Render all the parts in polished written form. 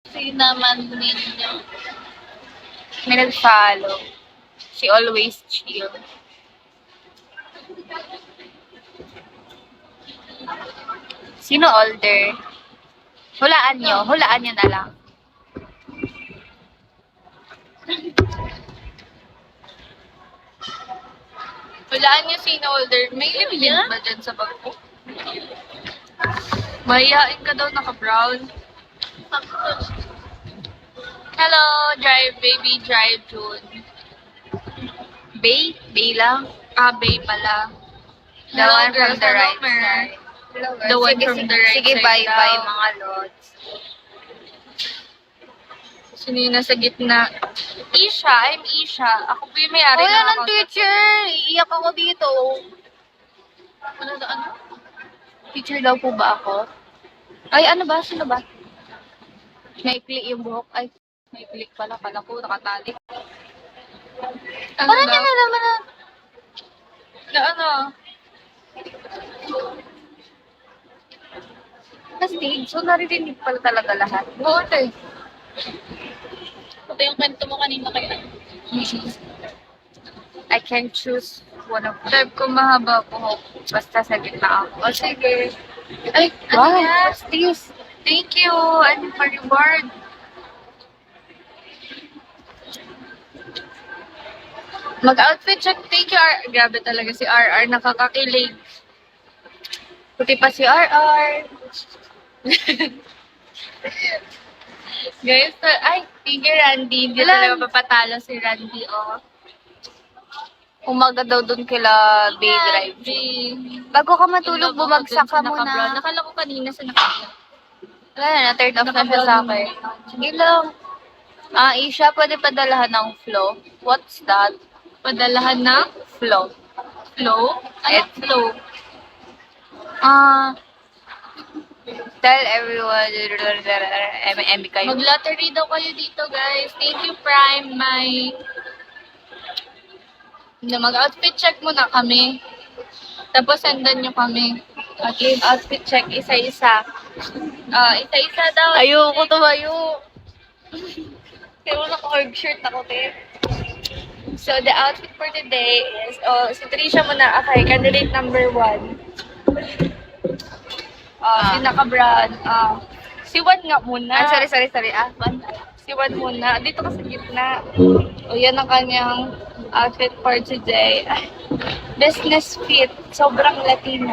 Kasi naman ninyo. May nag-follow. She always chill. Sino older? Hulaan nyo na lang. Walaan niyo sino older. May limit ba dyan sa bag ko? Mahihain ka daw naka-brown. Hello, drive baby, drive June. Bay? Bay lang? Ah, Bay pala. The one from the right Mer. side. The one Sige, from the right sige, side bye-bye daw. mga lods. Sino yung nasa gitna? Isha, I'm Isha. Ako po yung may-ari Oh, ng yan ang account. teacher! Iiyak ako dito. Ano? Teacher daw po ba ako? Ay, ano ba? Sino ba? Naikli yung buhok. Ay, naikli pala. Pala ko, nakatali. Ano Parang daw? niya nalaman na. Na ano? Na stage. So, naririnig pala talaga lahat. Oo, te. Ito yung kwento mo kanina kay ano. I can choose one of them. Type ko mahaba po. Basta sa gitna ako. O, sige. Ay, ano Wow, yan? what's this? Thank you. Ano for reward? Mag-outfit check. Thank you, R. Grabe talaga si RR. Nakakakilig. Puti pa si RR. Guys, ay, thank you, Randy. Hindi Wala. talaga papatalo si Randy, oh. Umaga daw dun kila Bay Drive. Bay. Bago ka matulog, bumagsak ka muna. Nakala ko kanina sa naka-brown. Wala na, turn off na siya sa akin. Sige lang. Ah, Isha, pwede padalahan ng flow. What's that? Padalahan na Flow. flow? Ano flow? Ah, tell everyone, kayo. Mag-lottery daw kayo dito, guys. Thank you, Prime. Mag-outfit check muna kami. Tapos sendan nyo kami. Okay, outfit check isa-isa. Isa-isa daw. Ayoko tumayo. Kaya wala ko org shirt ako, te. So, the outfit for today is, si Trisha muna, okay, candidate number 1. Si naka-brown. Si Juan nga muna. Ah, sorry. Ah, Si Juan muna. Dito ka sa gitna. O, yan ang kanyang outfit for today. Business fit. Sobrang Latino.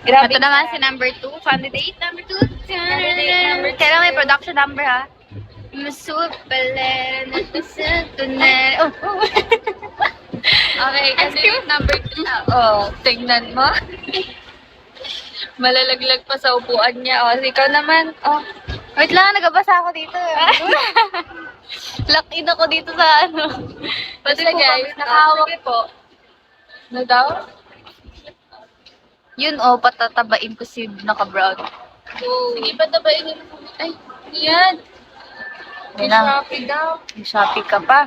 Grabe. ito naman si number 2. Candidate number 2. Candidate number two. Kailangan may production number, ha? Masupalen at masantunan. Oh. Okay, candidate number 2. Tingnan mo. Malalaglag pa sa upuan niya. Ikaw naman. Wait lang, nagabasa ako dito. Lock in ako dito sa ano. Basta Kasi guys, nakahawak sige po. Ano daw? Yun, patatabain ko si naka-brown. Sige, patabain niyo. Ay, yan. May Wala. Shopee daw. May Shopee ka pa.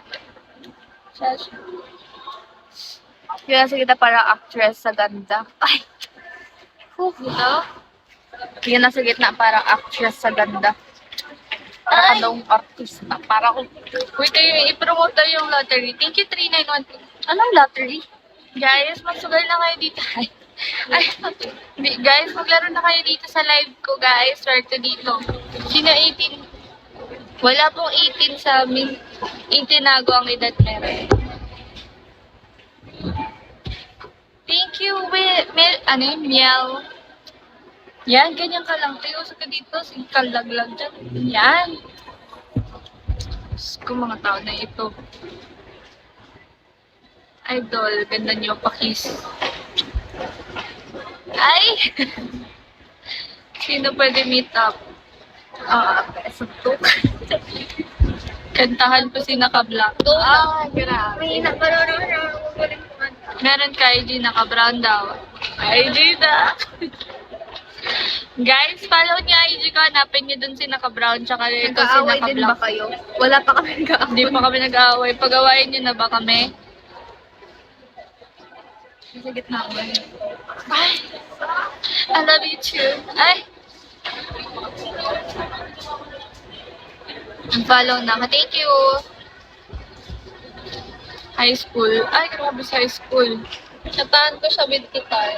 Yun, nasa kita para actress sa ganda. Ay! Dito? Yun, nasa gitna para actress sa ganda. Para ka daw artista. Para ko. Wait, i-promote daw yung lottery. Thank you, 3912. Anong lottery? Guys, magsugal na kayo dito. Ay, guys, maglaro na kayo dito sa live ko, guys. Swerte dito. Sino 18? Wala pong 18 sa amin. 18 nago ang edad meron. Thank you, Miel. Yan, ganyan ka lang. Tayo sa ka dito, kalaglag dyan. Yan. Diyos ko, mga tao na ito. Idol, ganda niyo, pakis. Ay! Sino pwede meet up? Suntok. Kantahan ko si naka-black. grabe. Meron ka IG naka-brown daw. IG na. Guys, follow niya IG ko. Hanapin niyo dun si naka-brown tsaka ito si Nag-aaway din ba naka-black. kayo? Wala pa kami nag-aaway. Hindi pa kami nag-aaway. Pag-awayin niyo na ba kami? Sa gitna ko. Ay! I love you too. Ay! Follow na. Thank you. High school. Ay, grabe sa high school. Nataan ko siya with guitar.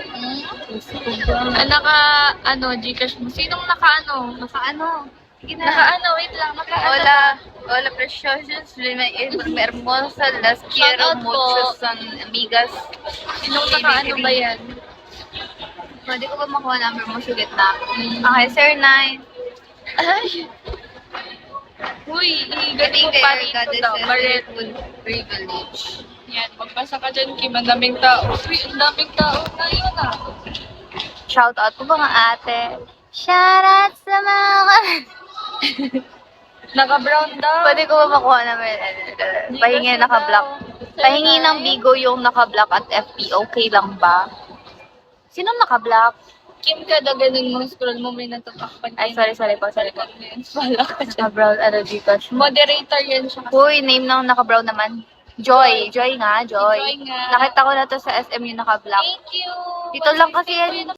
Gcash mo. Sinong naka-ano? Naka-ano? Sige na. Naka-ano? Wait lang. Naka-ano? Hola, preciosos, hermosa, las quiero Shoutout po. mucho, son amigas. Sinong naka-ano ba yan? Pwede ko ba makuha number mo sulit na? Okay, Sir Nine. Ay! Uy, igaling ko pa rito daw. Barret. Privilege. Yan, magpasa ka dyan, Kim. Ang daming tao. Uy, ang daming tao. Ngayon na. Shout out po mga ate. Shout out sa mga... Naka-brown daw. Pwede ko ba makuha naman? Pahingi Gcash mo naka-block. daw. Pahingi Sir ng Nine. Bigo yung naka-block at FB. Okay lang ba? Sino naka-block? Kim ka daw, ganun mo. Scroll mo, may natatakpan. Ay, sorry po. Wala ka dyan. Naka-brown, Gcash mo. Moderator yan siya. Uy, name ng naka-brown naman. Joy nga, Joy. Joy nga. Nakita ko na to sa SM yung naka-block. Thank you. Dito lang kasi yan.